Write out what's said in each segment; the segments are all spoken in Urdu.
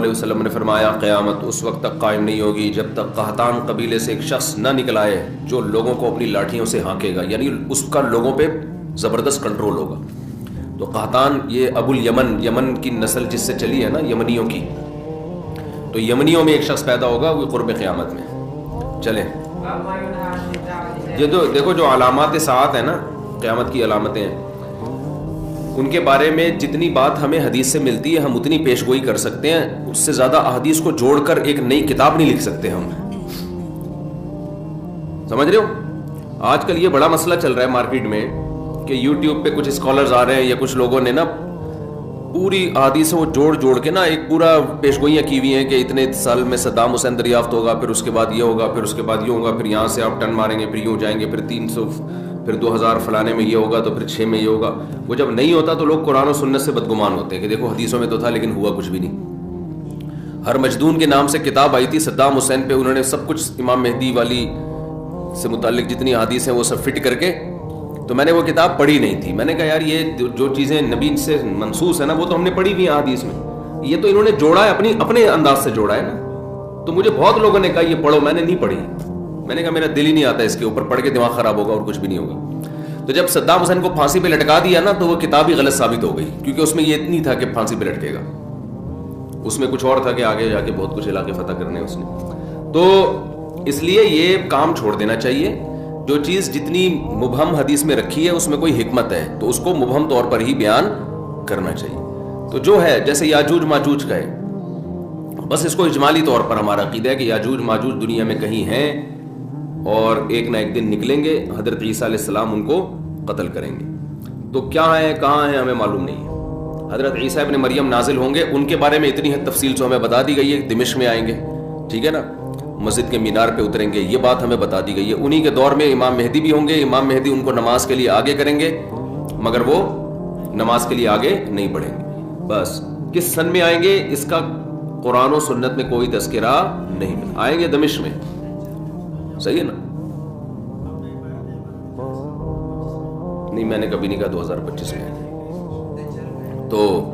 علیہ وسلم نے فرمایا قیامت اس وقت تک قائم نہیں ہوگی جب تک قحطان قبیلے سے ایک شخص نہ نکل آئے جو لوگوں کو اپنی لاٹھیوں سے ہانکے گا، یعنی اس کا لوگوں پہ زبردست کنٹرول ہوگا. تو قحطان یہ ابو الیمن، یمن کی نسل جس سے چلی ہے نا، یمنیوں کی، تو یمنیوں میں ایک شخص پیدا ہوگا وہ قرب قیامت میں. چلیں یہ تو دیکھو جو علامات ساعت ہیں نا، قیامت کی علامتیں ہیں، ان کے بارے میں جتنی بات ہمیں حدیث سے ملتی ہے ہم اتنی پیش گوئی کر سکتے ہیں، اس سے زیادہ احادیث کو جوڑ کر ایک نئی کتاب نہیں لکھ سکتے ہم. سمجھ رہے ہو؟ آج کل یہ بڑا مسئلہ چل رہا ہے مارکیٹ میں کہ یوٹیوب پہ کچھ اسکالرز آ رہے ہیں یا کچھ لوگوں نے نا پوری احادیث وہ جوڑ کے نا ایک پورا پیش گوئیاں کی ہوئی ہیں کہ اتنے سال میں صدام حسین دریافت ہوگا، پھر اس کے بعد یہ ہوگا، پھر اس کے بعد یہ ہوگا، پھر یہاں سے آپ ٹن ماریں گے، پھر یوں جائیں گے، پھر 300، پھر 2000 فلانے میں یہ ہوگا، تو پھر 6 میں یہ ہوگا. وہ جب نہیں ہوتا تو لوگ قرآن و سنت سے بدگمان ہوتے ہیں کہ دیکھو حدیثوں میں تو تھا لیکن ہوا کچھ بھی نہیں. ہر مجدون کے نام سے کتاب آئی تھی صدام حسین پہ، انہوں نے سب کچھ امام مہدی والی سے متعلق جتنی حدیث ہیں وہ سب فٹ کر کے، تو میں نے وہ کتاب پڑھی نہیں تھی. میں نے کہا یار یہ جو چیزیں نبی سے منسوس ہیں نا وہ تو ہم نے پڑھی ہوئی ہیں حدیث میں، یہ تو انہوں نے جوڑا ہے اپنے انداز سے جوڑا ہے نا. تو مجھے بہت لوگوں نے کہا یہ پڑھو، میں نے نہیں پڑھی. میں نے کہا میرا دل ہی نہیں آتا اس کے اوپر، پڑھ کے دماغ خراب ہوگا اور کچھ بھی نہیں ہوگا. تو جب صدام حسین کو پھانسی پہ لٹکا دیا نا تو وہ کتاب ہی غلط ثابت ہو گئی، کیونکہ اس میں یہ نہیں تھا کہ پھانسی پہ لٹکے گا، اس میں کچھ اور تھا کہ آگے جا کے بہت کچھ علاقے فتح کرنے اس نے. تو اس لیے یہ کام چھوڑ دینا چاہیے. جو چیز جتنی مبہم حدیث میں رکھی ہے اس میں کوئی حکمت ہے تو اس کو مبہم طور پر ہی بیان کرنا چاہیے. تو جو ہے جیسے یاجوج ماجوج کا ہے، بس اس کو اجمالی طور پر ہمارا عقیدہ ہے کہ یاجوج ماجوج دنیا میں کہیں ہیں اور ایک نہ ایک دن نکلیں گے، حضرت عیسیٰ علیہ السلام ان کو قتل کریں گے. تو کیا ہے کہاں ہیں ہمیں معلوم نہیں ہے. حضرت عیسیٰ ابن مریم نازل ہوں گے، ان کے بارے میں اتنی حد تفصیل سے ہمیں بتا دی گئی ہے، دمشق میں آئیں گے، ٹھیک ہے نا، مسجد کے مینار پہ اتریں گے، یہ بات ہمیں بتا دی گئی ہے. انہی کے دور میں امام مہدی بھی ہوں گے، امام مہدی ان کو نماز کے لیے آگے کریں گے مگر وہ نماز کے لیے آگے نہیں بڑھیں گے. بس کس سن میں آئیں گے اس کا قرآن و سنت میں کوئی تذکرہ نہیں ملا. آئیں گے دمشق میں، صحیح ہے نا؟ نہیں میں نے کبھی نہیں کہا 2025 میں. تو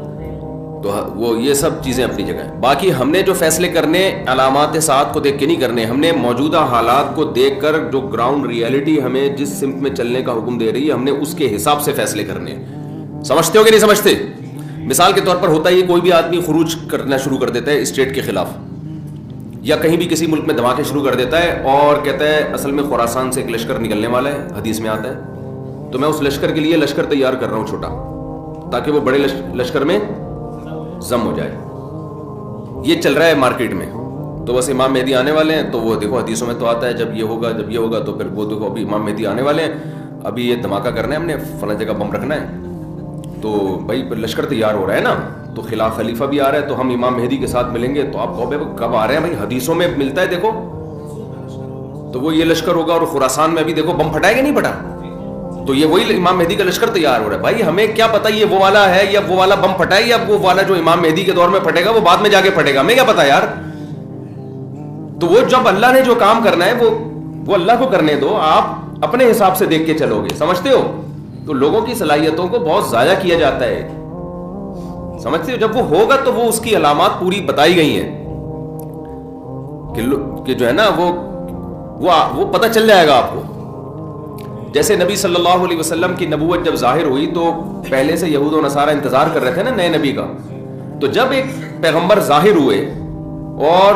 وہ یہ سب چیزیں اپنی جگہ ہیں. باقی ہم نے جو فیصلے کرنے علامات ساعت کو دیکھ کے نہیں کرنے، ہم نے موجودہ حالات کو دیکھ کر جو گراؤنڈ ریئلٹی ہمیں جس سمت میں چلنے کا حکم دے رہی ہے ہم نے اس کے حساب سے فیصلے کرنے. سمجھتے ہو کہ نہیں سمجھتے؟ مثال کے طور پر ہوتا ہے کوئی بھی آدمی خروج کرنا شروع کر دیتا ہے اسٹیٹ کے خلاف، یا کہیں بھی کسی ملک میں دھماکے شروع کر دیتا ہے اور کہتا ہے اصل میں خراسان سے ایک لشکر نکلنے والا ہے، حدیث میں آتا ہے، تو میں اس لشکر کے لیے لشکر تیار کر رہا ہوں چھوٹا، تاکہ وہ بڑے لشکر میں ضم ہو جائے. یہ چل رہا ہے مارکیٹ میں. تو بس امام مہدی آنے والے ہیں، تو وہ دیکھو حدیثوں میں تو آتا ہے جب یہ ہوگا تو پھر وہ دیکھو ابھی امام مہدی آنے والے ہیں، ابھی یہ دھماکہ کرنا ہے، ہم نے فلاں جگہ بم رکھنا ہے، تو بھائی لشکر تیار ہو رہا ہے نا، تو خلاف خلیفہ بھی آ رہا ہے، تو ہم امام مہدی کے ساتھ ملیں گے. تو آپ کہو بھائی کب آ رہے ہیں؟ بھائی حدیثوں میں ملتا ہے دیکھو، تو وہ یہ لشکر ہوگا اور خراسان میں ابھی دیکھو بم پھٹائے گا نہیں پھٹا، تو یہ وہی امام مہدی کا لشکر تیار ہو رہا ہے. بھائی ہمیں کیا پتہ یہ وہ والا ہے یا وہ والا بم پھٹائے یا وہ والا جو امام مہدی کے دور میں پھٹے گا وہ بعد میں جا کے پھٹے گا، ہمیں کیا پتہ یار. تو وہ جب اللہ نے جو کام کرنا ہے وہ اللہ کو کرنے دو، آپ اپنے حساب سے دیکھ کے چلو گے. سمجھتے ہو؟ تو لوگوں کی صلاحیتوں کو بہت ضائع کیا جاتا ہے، سمجھتے ہو؟ جب وہ ہوگا تو وہ اس کی علامات پوری بتائی گئی ہیں کہ جو ہے نا وہ پتہ چل جائے گا آپ کو. جیسے نبی صلی اللہ علیہ وسلم کی نبوت جب ظاہر ہوئی تو پہلے سے یہود و نصارہ انتظار کر رہے تھے نا نئے نبی کا. تو جب ایک پیغمبر ظاہر ہوئے اور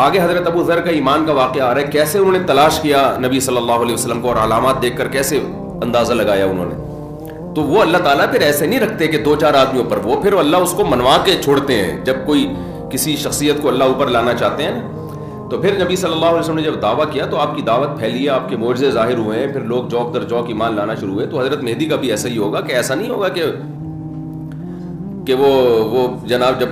آگے حضرت ابو ذر کا ایمان کا واقعہ آ رہا ہے، کیسے انہوں نے تلاش کیا نبی صلی اللہ علیہ وسلم کو اور علامات دیکھ کر کیسے اندازہ لگایا انہوں نے. تو وہ اللہ تعالیٰ پھر ایسے نہیں رکھتے کہ 2-4 آدمیوں پر، وہ پھر اللہ اس کو منوا کے چھوڑتے ہیں. جب کوئی کسی شخصیت کو اللہ اوپر لانا چاہتے ہیں تو پھر نبی صلی اللہ علیہ وسلم نے جب دعویٰ کیا تو آپ کی دعوت پھیلی ہے، آپ کے معجزے ظاہر ہوئے ہیں، پھر لوگ جوک در جوک ایمان لانا شروع ہوئے. تو حضرت مہدی کا بھی ایسا ہی ہوگا کہ ایسا نہیں ہوگا کہ وہ جناب جب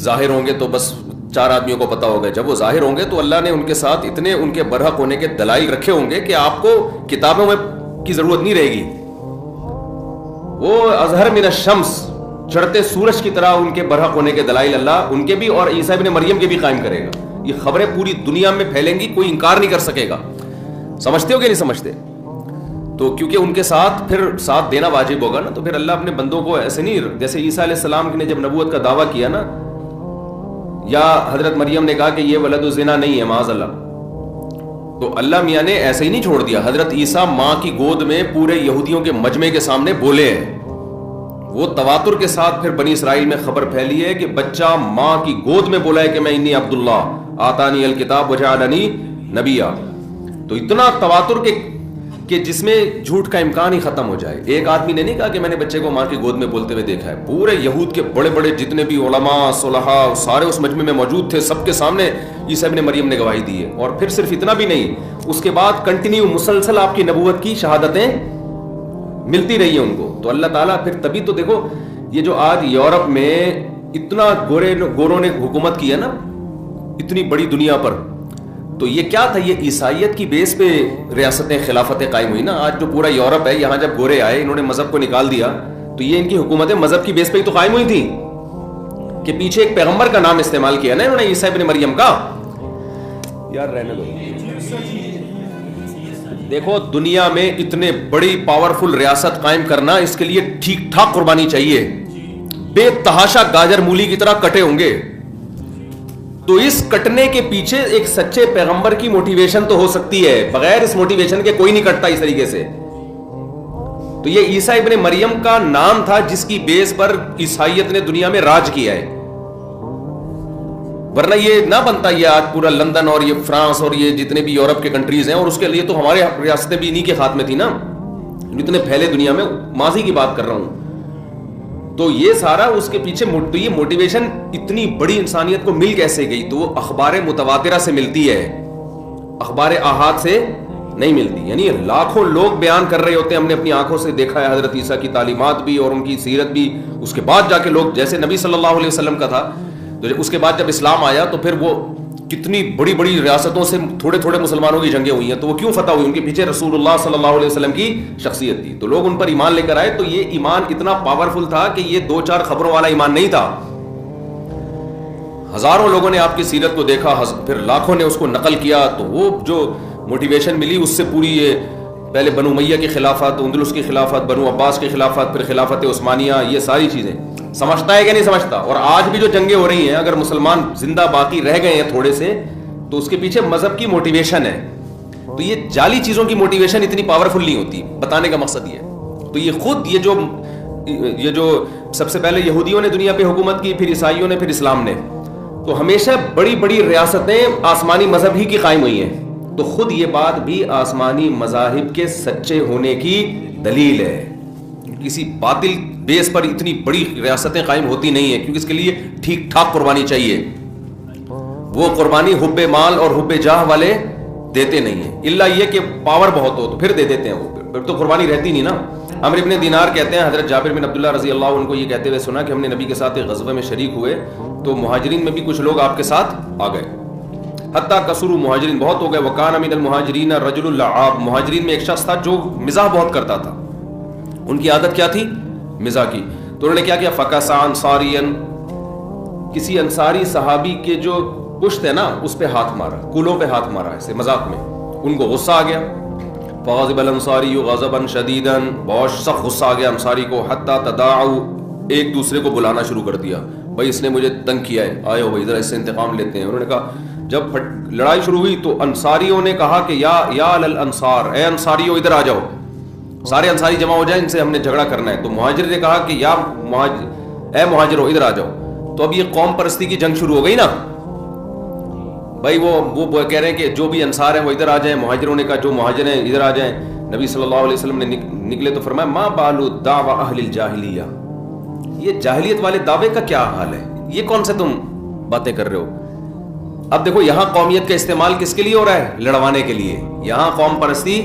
ظاہر ہوں گے تو بس 4 آدمیوں کو پتا ہوگا. جب وہ ظاہر ہوں گے تو اللہ نے ان کے ساتھ اتنے ان کے برحق ہونے کے دلائل رکھے ہوں گے کہ آپ کو کتابوں میں کی ضرورت نہیں رہے گی. وہ اظہر من الشمس، چڑھتے سورج کی طرح ان کے برحق ہونے کے دلائل اللہ ان کے بھی اور عیسیٰ ابن مریم کے بھی قائم کرے گا. یہ خبریں پوری دنیا میں پھیلیں گی، کوئی انکار نہیں کر سکے گا. سمجھتے ہو کہ نہیں سمجھتے؟ تو کیونکہ ان کے ساتھ پھر ساتھ دینا واجب ہوگا نا. تو پھر اللہ اپنے بندوں کو ایسے نہیں، جیسے عیسیٰ علیہ السلام نے جب نبوت کا دعویٰ کیا نا یا حضرت مریم نے کہا کہ یہ ولد الزنا نہیں ہے معاذ اللہ. تو اللہ میاں نے ایسے ہی نہیں چھوڑ دیا. حضرت عیسیٰ ماں کی گود میں پورے یہودیوں کے مجمع کے سامنے بولے ہیں. وہ تواتر کے ساتھ پھر بنی اسرائیل میں خبر پھیلی ہے کہ بچہ ماں کی گود میں بولا ہے کہ میں انی عبداللہ آتانی الکتاب وجعلنی نبیا. تو اتنا تواتر کہ جس میں جھوٹ کا امکان ہی ختم ہو جائے. ایک آدمی نے نہیں کہا کہ میں نے بچے کو ماں کی گود میں بولتے ہوئے دیکھا ہے. پورے یہود کے بڑے بڑے جتنے بھی علماء صلحاء سارے اس مجمع میں موجود تھے. سب کے سامنے عیسیٰ ابن مریم نے گواہی دی ہے. اور پھر صرف اتنا بھی نہیں, اس کے بعد کنٹینیو مسلسل آپ کی نبوت کی شہادتیں ملتی رہی ہیں ان کو. تو اللہ تعالیٰ پھر تبھی تو دیکھو یہ جو آج یورپ میں اتنا گوروں نے حکومت کی ہے نا اتنی بڑی دنیا پر, تو یہ کیا تھا؟ یہ عیسائیت کی بیس پہ ریاستیں خلافتیں قائم ہوئی نا. آج جو پورا یورپ ہے یہاں جب گورے آئے انہوں نے مذہب کو نکال دیا تو یہ ان کی حکومتیں مذہب کی بیس پہ ہی تو قائم ہوئی تھی کہ پیچھے ایک پیغمبر کا نام استعمال کیا نا انہوں نے, عیسیٰ ابن مریم کا. یار رہنے دو. دیکھو دنیا میں اتنے بڑی پاورفل ریاست قائم کرنا, اس کے لیے ٹھیک ٹھاک قربانی چاہیے. بے تحاشا گاجر مولی کی طرح کٹے ہوں گے. تو اس کٹنے کے پیچھے ایک سچے پیغمبر کی موٹیویشن تو ہو سکتی ہے, بغیر اس موٹیویشن کے کوئی نہیں کٹتا اس طریقے سے. تو یہ عیسیٰ ابن مریم کا نام تھا جس کی بیس پر عیسائیت نے دنیا میں راج کیا ہے. ورنہ یہ نہ بنتا یہ آج پورا لندن اور یہ فرانس اور یہ جتنے بھی یورپ کے کنٹریز ہیں, اور اس کے لیے تو ہمارے ریاستیں بھی انہی کے ہاتھ میں تھی نا, اتنے پھیلے دنیا میں, ماضی کی بات کر رہا ہوں. تو یہ سارا اس کے پیچھے تو یہ موٹیویشن اتنی بڑی انسانیت کو مل کیسے گئی؟ تو وہ اخبار متواترہ سے ملتی ہے, اخبار احاد سے نہیں ملتی. یعنی لاکھوں لوگ بیان کر رہے ہوتے ہیں, ہم نے اپنی آنکھوں سے دیکھا ہے حضرت عیسیٰ کی تعلیمات بھی اور ان کی سیرت بھی. اس کے بعد جا کے لوگ, جیسے نبی صلی اللہ علیہ وسلم کا تھا, تو اس کے بعد جب اسلام آیا تو پھر وہ کتنی بڑی بڑی ریاستوں سے تھوڑے تھوڑے مسلمانوں کی جنگیں ہوئی ہیں. تو وہ کیوں فتح ہوئی؟ ان کے پیچھے رسول اللہ صلی اللہ علیہ وسلم کی شخصیت تھی. تو لوگ ان پر ایمان لے کر آئے. تو یہ ایمان اتنا پاورفل تھا کہ یہ 2-4 خبروں والا ایمان نہیں تھا. ہزاروں لوگوں نے آپ کی سیرت کو دیکھا, پھر لاکھوں نے اس کو نقل کیا. تو وہ جو موٹیویشن ملی اس سے پوری یہ پہلے بنو امیہ کی خلافت, اندلس کی خلافت, بنو عباس کی خلافت, پھر خلافت عثمانیہ, یہ ساری چیزیں سمجھتا ہے کہ نہیں سمجھتا؟ اور آج بھی جو جنگیں ہو رہی ہیں, اگر مسلمان زندہ باقی رہ گئے ہیں تھوڑے سے, تو اس کے پیچھے مذہب کی موٹیویشن ہے. تو یہ جعلی چیزوں کی موٹیویشن اتنی پاورفل نہیں ہوتی. بتانے کا مقصد یہ ہے. تو یہ خود یہ جو سب سے پہلے یہودیوں نے دنیا پہ حکومت کی, پھر عیسائیوں نے, پھر اسلام نے, تو ہمیشہ بڑی بڑی ریاستیں آسمانی مذہب ہی کی قائم ہوئی ہیں. تو خود یہ بات بھی آسمانی مذاہب کے سچے ہونے کی دلیل ہے. کسی باطل بیس پر اتنی بڑی ریاستیں قائم ہوتی نہیں ہیں, کیونکہ اس کے لیے ٹھیک ٹھاک قربانی چاہیے. وہ قربانی حب مال اور حب جاہ والے دیتے نہیں ہیں, الا یہ کہ پاور بہت ہو تو پھر دے دیتے ہیں. وہ پھر تو قربانی رہتی نہیں نا. عمرو بن دینار کہتے ہیں, حضرت جابر بن عبداللہ رضی اللہ عنہ کو یہ کہتے ہوئے سنا کہ ہم نے نبی کے ساتھ ایک غزوہ میں شریک ہوئے تو مہاجرین میں بھی کچھ لوگ آپ کے ساتھ آ گئے, حتیٰ کثروا, مہاجرین بہت ہو گئے. وکان من المہاجرین رجل لعاب, مہاجرین میں ایک شخص تھا جو مزاح بہت کرتا تھا. ان کی عادت کیا تھی؟ مزاح کی. تو انہوں نے کیا کیا؟ فکسا انصاریا, کسی انصاری صحابی کے جو پشت ہے نا اس پہ ہاتھ مارا, کولوں پہ ہاتھ مارا ایسے مذاق میں. ان کو غصہ آ گیا. فغضب الانصاری غضبا شدیدا, بہت سخت غصہ آ گیا انصاری کو. حتی تداعوا, ایک دوسرے کو بلانا شروع کر دیا, بھائی اس نے مجھے تنگ کیا ہے, آئے ہو بھائی ذرا اس سے انتقام لیتے ہیں. انہوں نے کہا, جب لڑائی شروع ہوئی تو انصاریوں نے کہا کہ یا الانصار, اے انصاریوں ادھر آ جاؤ. سارے انصاری جمع ہو جائیں, ان سے ہم نے جھگڑا کرنا ہے. تو مہاجر نے کہا کہ اے مہاجرو ادھر آ جاؤ. تو اب یہ قوم پرستی کی جنگ شروع ہو گئی نا بھائی. وہ کہہ رہے ہیں کہ جو بھی انصار ہیں وہ ادھر آ جائیں. مہاجروں نے کہا جو مہاجر ہیں ادھر آ جائیں. نبی صلی اللہ علیہ وسلم نے نکلے تو فرمایا, ما بالو دعوی اہل الجاہلیہ, یہ جاہلیت والے دعوے کا کیا حال ہے؟ یہ کون سے تم باتیں کر رہے ہو؟ اب دیکھو یہاں قومیت کا استعمال کس کے لیے ہو رہا ہے؟ لڑوانے کے لیے. یہاں قوم پرستی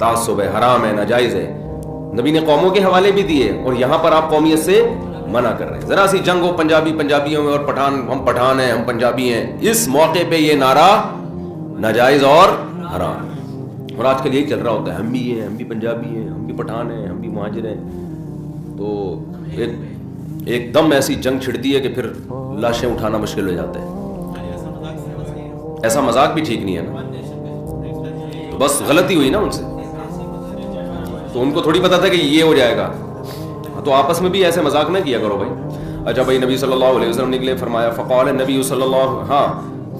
تعصب ہے, حرام ہے, ناجائز ہے. نبی نے قوموں کے حوالے بھی دیے, اور یہاں پر آپ قومیت سے منع کر رہے ہیں. ذرا سی جنگ ہو پنجابیوں میں, اور ہم پٹھان ہیں, ہم پنجابی ہیں, اس موقع پہ یہ نعرہ ناجائز اور حرام. اور آج کل یہی چل رہا ہوتا ہے, ہم بھی ہیں, ہم بھی پنجابی ہیں, ہم بھی پٹھان ہیں, ہم بھی مہاجر ہیں. تو ایک دم ایسی جنگ چھڑتی ہے کہ پھر لاشیں اٹھانا مشکل ہو جاتا ہے. ایسا مذاق بھی ٹھیک نہیں ہے نا, بس غلطی ہوئی نا ان سے. تو ان کو تھوڑی پتا تھا کہ یہ ہو جائے گا. تو آپس میں بھی ایسے مذاق نہ کیا کرو بھائی. اچھا بھائی نبی صلی اللہ علیہ وسلم نکلے, فرمایا فقال النبی صلی اللہ ہاں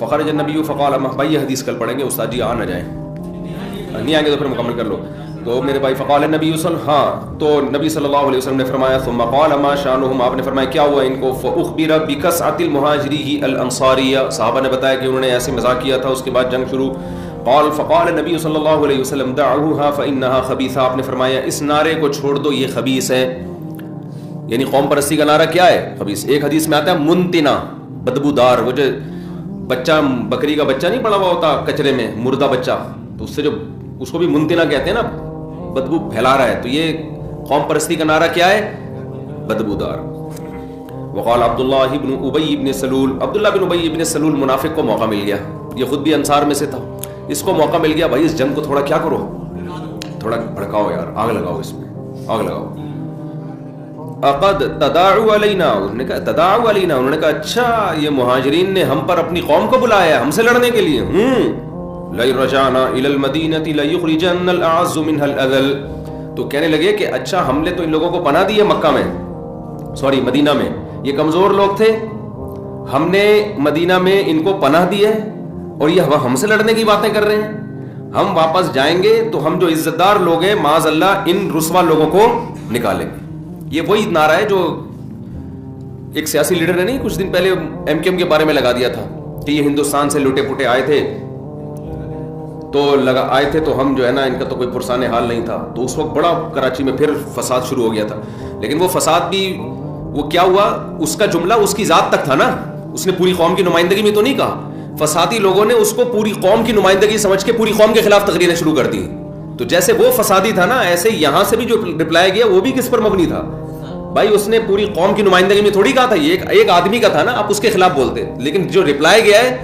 فخرج النبی فقال بھائی یہ حدیث کل پڑھیں گے استاد جی, آ نہ جائیں, نہیں آئیں گے تو پھر مکمل کر لو. تو میرے بھائی فقال النبی ہاں تو نبی صلی اللہ علیہ وسلم نے فرمایا ثم قال ما شانهم, آپ نے فرمایا کیا ہوا ان کو, فاخبر بکسعۃ المہاجری الانصاریہ, صحابہ نے بتایا کہ انہوں نے ایسے مذاق کیا تھا, اس کے بعد جنگ شروع. قال فقال النبی صلی اللہ علیہ وسلم دعوها فانها خبیثہ, آپ نے فرمایا اس نعرے کو چھوڑ دو یہ خبیث ہے. یعنی قوم پرستی کا نعرہ کیا ہے؟ خبیث. ایک حدیث میں آتا ہے منتنا, بدبودار, وہ جو بچہ بکری کا بچہ نہیں پڑا ہوا ہوتا کچرے میں, مردہ بچہ, تو اس سے جو اس کو بھی منتنا کہتے ہیں نا, بدبو پھیلا رہا ہے. تو یہ قوم پرستی کا نعرہ کیا ہے؟ بدبودار. وقال عبداللہ ابن ابی ابن سلول, عبداللہ بن ابی ابن سلول منافق کو موقع مل گیا, یہ خود بھی انصار میں سے تھا, اس کو موقع مل گیا بھائی اس جنگ کو تھوڑا کیا کرو, تھوڑا بھڑکاؤ یار, آگ لگاؤ, اس میں آگ لگاؤ. اقد تداعوا علینا, انہوں نے کہا تداعوا علینا, انہوں نے کہا اچھا یہ مہاجرین نے ہم پر اپنی قوم کو بلایا ہم سے لڑنے کے لیے. لئن رجعنا الى المدینۃ لیخرجن الاعز منها الاذل, تو کہنے لگے کہ اچھا ہم نے تو ان لوگوں کو پناہ دی ہے مکہ میں, سوری مدینہ میں, یہ کمزور لوگ تھے, ہم نے مدینہ میں ان کو پناہ دی ہے اور یہ ہم سے لڑنے کی باتیں کر رہے ہیں. ہم واپس جائیں گے تو ہم جو عزت دار لوگ ہیں معاذ اللہ ان رسوا لوگوں کو نکالیں گے. یہ وہی نعرہ ہے جو ایک سیاسی لیڈر نے نہیں کچھ دن پہلے ایم کیو ایم کے بارے میں لگا دیا تھا کہ یہ ہندوستان سے لوٹے پوٹے آئے تھے تو ہم جو ہے نا ان کا تو کوئی پرسان حال نہیں تھا. تو اس وقت بڑا کراچی میں پھر فساد شروع ہو گیا تھا, لیکن وہ فساد بھی وہ کیا ہوا, اس کا جملہ اس کی ذات تک تھا نا, اس نے پوری قوم کی نمائندگی میں تو نہیں کہا. فسادی لوگوں نے اس کو پوری قوم کی نمائندگی سمجھ کے پوری قوم کے خلاف تقریریں شروع کر دی. تو جیسے وہ فسادی تھا نا, ایسے یہاں سے بھی جو رپلائی گیا وہ بھی کس پر مبنی تھا بھائی, اس نے پوری قوم کی نمائندگی میں تھوڑی کہا تھا, یہ ایک آدمی کا تھا نا, آپ اس کے خلاف بولتے, لیکن جو رپلائی گیا ہے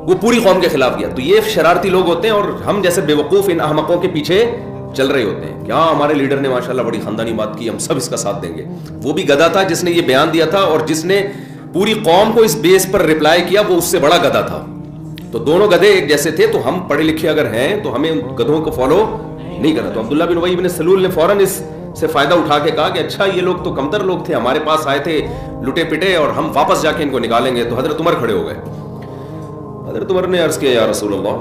وہ پوری قوم کے خلاف گیا. تو یہ شرارتی لوگ ہوتے ہیں اور ہم جیسے بیوقوف ان احمقوں کے پیچھے چل رہے ہوتے ہیں کہ ہاں ہمارے لیڈر نے ماشاءاللہ بڑی خاندانی بات کی, ہم سب اس کا ساتھ دیں گے. وہ بھی گدھا تھا جس نے یہ بیان دیا تھا, اور جس نے پوری قوم کو اس بیس پر رپلائی کیا وہ اس سے بڑا گدھا تھا. تو دونوں گدھے ایک جیسے تھے, تو ہم پڑھے لکھے اگر ہیں تو ہمیں ان گدھوں کو فالو نہیں کرنا. تو عبداللہ بن ابی بن سلول نے فوراً اس سے فائدہ اٹھا کے کہا کہ اچھا یہ لوگ تو کمتر لوگ تھے, ہمارے پاس آئے تھے لٹے پٹے, اور ہم واپس جا کے ان کو نکالیں گے. تو حضرت عمر کھڑے ہو گئے. حضرت عمر نے عرض کیا یا رسول اللہ,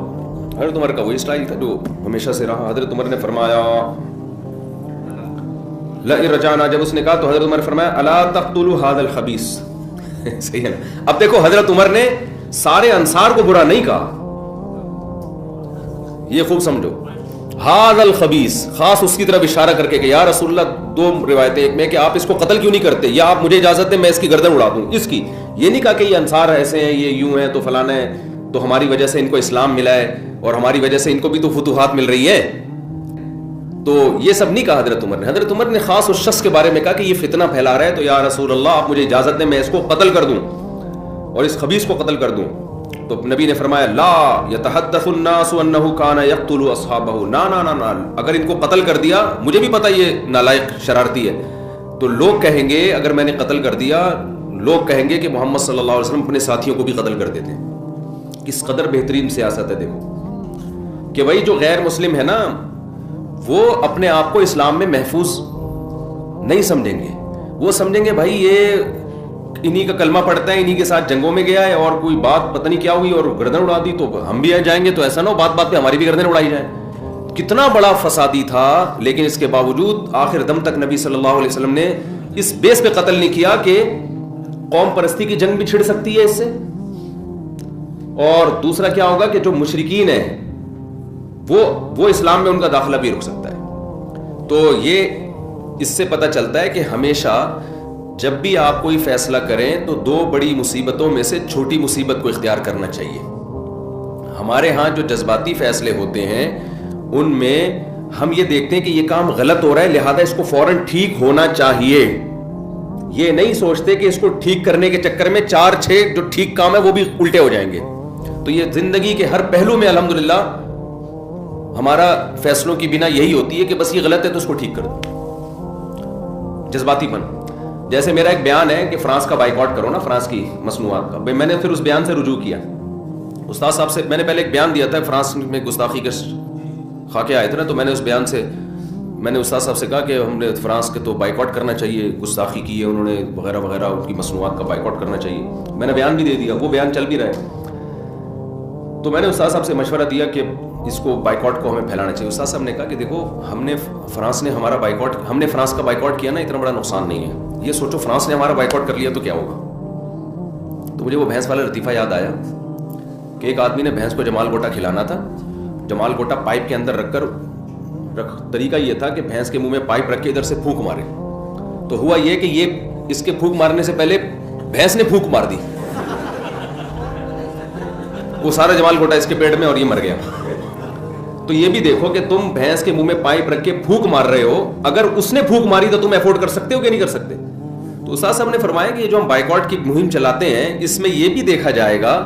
حضرت عمر کا وہی اسٹائل تھا جو ہمیشہ سے رہا. حضرت عمر نے فرمایا لئن رجعنا, جب اس نے کہا تو حضرت عمر نے فرمایا الا تقتلوا هذا الخبيث. صحیح ہے نا. اب دیکھو حضرت عمر نے سارے انصار کو برا نہیں کہا, یہ خوب سمجھو, هذا الخبيث خاص اس کی طرف اشارہ کر کے کہ یا رسول اللہ, دو روایتیں, ایک میں کہ آپ اس کو قتل کیوں نہیں کرتے, یا آپ مجھے اجازت دیں میں اس کی گردن اڑا دوں اس کی. یہ نہیں کہا کہ یہ انصار ایسے ہیں, یہ یوں ہیں, تو فلانا ہے, تو ہماری وجہ سے ان کو اسلام ملا ہے اور ہماری وجہ سے ان کو بھی تو فتوحات مل رہی ہے. تو یہ سب نہیں کہا حضرت عمر نے. حضرت عمر نے خاص اس شخص کے بارے میں کہا کہ یہ فتنہ پھیلا رہا ہے, تو یا رسول اللہ آپ مجھے اجازت دیں میں اس کو قتل کر دوں اور اس خبیث کو قتل کر دوں. تو نبی نے فرمایا لا یتحدث الناس انه كان يقتل اصحابه, نا, اگر ان کو قتل کر دیا, مجھے بھی پتہ یہ نالائق شرارتی ہے, تو لوگ کہیں گے اگر میں نے قتل کر دیا, لوگ کہیں گے کہ محمد صلی اللہ علیہ وسلم اپنے ساتھیوں کو بھی قتل کر دیتے. کس قدر بہترین سیاست ہے دیکھو, کہ بھائی جو غیر مسلم ہے نا وہ اپنے آپ کو اسلام میں محفوظ نہیں سمجھیں گے, وہ سمجھیں گے بھائی یہ انہی کا کلمہ پڑھتا ہے, انہی کے ساتھ جنگوں میں گیا ہے, اور کوئی بات پتہ نہیں کیا ہوئی اور گردن اڑا دی تو ہم بھی جائیں گے, تو ایسا نہ ہو بات بات پہ ہماری بھی گردن اڑائی جائے. کتنا بڑا فسادی تھا, لیکن اس کے باوجود آخر دم تک نبی صلی اللہ علیہ وسلم نے اس بیس پہ قتل نہیں کیا کہ قوم پرستی کی جنگ بھی چھڑ سکتی ہے اس سے, اور دوسرا کیا ہوگا کہ جو مشرکین ہیں وہ اسلام میں ان کا داخلہ بھی رک سکتا ہے. تو یہ اس سے پتہ چلتا ہے کہ ہمیشہ جب بھی آپ کوئی فیصلہ کریں تو دو بڑی مصیبتوں میں سے چھوٹی مصیبت کو اختیار کرنا چاہیے. ہمارے ہاں جو جذباتی فیصلے ہوتے ہیں ان میں ہم یہ دیکھتے ہیں کہ یہ کام غلط ہو رہا ہے لہذا اس کو فوراً ٹھیک ہونا چاہیے, یہ نہیں سوچتے کہ اس کو ٹھیک کرنے کے چکر میں 4-6 جو ٹھیک کام ہے وہ بھی الٹے ہو جائیں گے. تو یہ زندگی کے ہر پہلو میں الحمدللہ ہمارا فیصلوں کی بنا یہی ہوتی ہے کہ بس یہ غلط ہے تو اس کو ٹھیک کر دو. جذباتی پن, جیسے میرا ایک بیان ہے کہ فرانس کا بائیکاٹ کرو نا, فرانس کی مصنوعات کا, میں نے پھر اس بیان سے رجوع کیا. استاد صاحب سے میں نے پہلے ایک بیان دیا تھا, فرانس میں گستاخی کے خاکے آئے تھے نا, تو میں نے اس بیان سے میں نے استاد صاحب سے کہا کہ ہم نے فرانس کے تو بائیکاٹ کرنا چاہیے, گستاخی کی ہے انہوں نے وغیرہ وغیرہ, ان کی مصنوعات کا بائیکاٹ کرنا چاہیے. میں نے بیان بھی دے دیا, وہ بیان چل بھی رہا ہے. تو میں نے استاد صاحب سے مشورہ دیا کہ اس کو بائیکاٹ کو ہمیں پھیلانا چاہیے. استاد صاحب نے کہا کہ دیکھو ہم نے فرانس کا بائیکاٹ کیا نا, اتنا بڑا نقصان نہیں ہے. یہ سوچو فرانس نے ہمارا بائیکاٹ کر لیا تو کیا ہوگا. تو مجھے وہ بھینس والا لطیفہ یاد آیا کہ ایک آدمی نے بھینس کو جمال گوٹا کھلانا تھا. جمال گوٹا پائپ کے اندر رکھ کر طریقہ یہ تھا کہ بھینس کے منہ میں پائپ رکھ کے ادھر سے پھونک مارے. تو ہوا یہ کہ یہ اس کے پھونک مارنے سے پہلے بھینس نے پھونک مار دی, وہ سارا جمال گوٹا اس کے پیٹ میں اور یہ مر گیا. تو یہ بھی دیکھو کہ تم بھینس کے منہ میں پائپ رکھ کے پھونک مار رہے ہو, اگر اس نے پھونک ماری تو تم افورڈ کر سکتے ہو کہ نہیں کر سکتے. تو استاد صاحب نے فرمایا کہ یہ جو ہم بائیکاٹ کی مہم چلاتے ہیں اس میں یہ بھی دیکھا جائے گا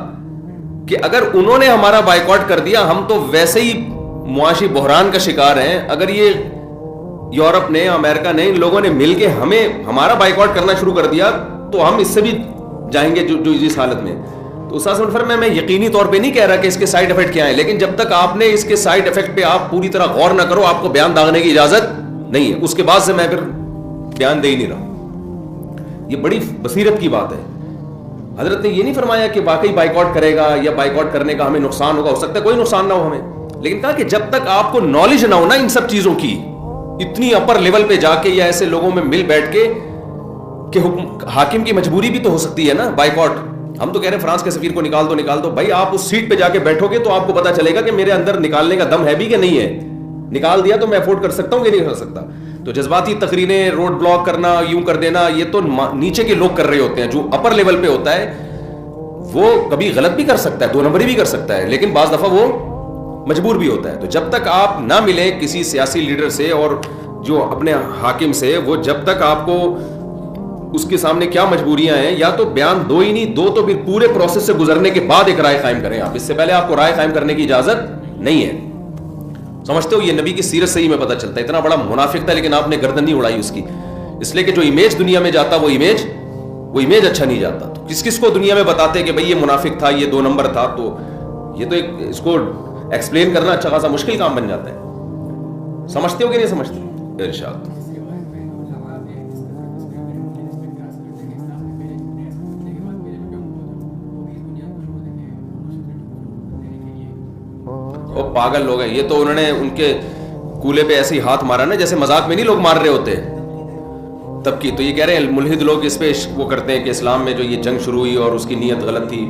کہ اگر انہوں نے ہمارا بائیکاٹ کر دیا ہم تو ویسے ہی معاشی بحران کا شکار ہیں. اگر یہ یورپ نے, امریکہ نے, ان لوگوں نے مل کے ہمارا بائیکاٹ کرنا شروع کر دیا تو ہم اس سے بھی جائیں گے جو اس حالت میں. تو استاد صاحب نے فرمایا میں یقینی طور پہ نہیں کہہ رہا کہ اس کے سائیڈ افیکٹ کیا ہیں, لیکن جب تک آپ نے اس کے سائیڈ افیکٹ پہ آپ پوری طرح غور نہ کرو آپ کو بیان داغنے کی اجازت نہیں ہے. اس کے بعد سے میں پھر بیان دے ہی نہیں رہا. یہ بڑی بصیرت کی بات ہے. حضرت نے یہ نہیں فرمایا کہ واقعی بائیکاٹ کرے گا یا بائیکاٹ کرنے کا ہمیں نقصان ہوگا, ہو سکتا ہے کوئی نقصان نہ ہو ہمیں, لیکن کہا کہ جب تک آپ کو نالج نہ ہو نا ان سب چیزوں کی, اتنی اپر لیول پہ جا کے یا ایسے لوگوں میں مل بیٹھ کے کہ حاکم کی مجبوری بھی تو ہو سکتی ہے نا بائیکاٹ. ہم تو کہہ رہے ہیں فرانس کے سفیر کو نکال دو بھائی, آپ اس سیٹ پہ جا کے بیٹھو گے تو آپ کو پتا چلے گا کہ میرے اندر نکالنے کا دم ہے بھی کہ نہیں ہے. نکال دیا تو میں افورڈ کر سکتا ہوں کہ نہیں کر سکتا. تو جذباتی تقریریں, روڈ بلاک کرنا, یوں کر دینا, یہ تو نیچے کے لوگ کر رہے ہوتے ہیں. جو اپر لیول پہ ہوتا ہے وہ کبھی غلط بھی کر سکتا ہے, 2 نمبری بھی کر سکتا ہے, لیکن بعض دفعہ وہ مجبور بھی ہوتا ہے. تو جب تک آپ نہ ملیں کسی سیاسی لیڈر سے اور جو اپنے حاکم سے, وہ جب تک آپ کو اس کے سامنے کیا مجبوریاں ہیں, یا تو بیان دو ہی نہیں, دو تو پھر پورے پروسیس سے گزرنے کے بعد ایک رائے قائم کریں. آپ اس سے پہلے آپ کو رائے قائم کرنے کی اجازت نہیں ہے. سمجھتے ہو, یہ نبی کی سیرت سے ہی میں پتہ چلتا ہے. اتنا بڑا منافق تھا لیکن آپ نے گردن نہیں اڑائی اس کی, اس لیے کہ جو امیج دنیا میں جاتا وہ امیج اچھا نہیں جاتا. تو کس کو دنیا میں بتاتے کہ بھئی یہ منافق تھا, یہ 2 نمبر تھا, تو یہ تو اس کو ایکسپلین کرنا اچھا خاصا مشکل کام بن جاتا ہے. سمجھتے ہو کہ نہیں سمجھتے؟ ارشاد. وہ پاگل لوگ ہیں, یہ تو انہوں نے ان کے کولے پہ ایسے ہی ہاتھ مارا نا جیسے مذاق میں نہیں لوگ مار رہے ہوتے تب کی. تو یہ کہہ رہے ہیں ملحد لوگ اس پہ وہ کرتے ہیں کہ اسلام میں جو یہ جنگ شروع ہوئی اور اس کی نیت غلط تھی.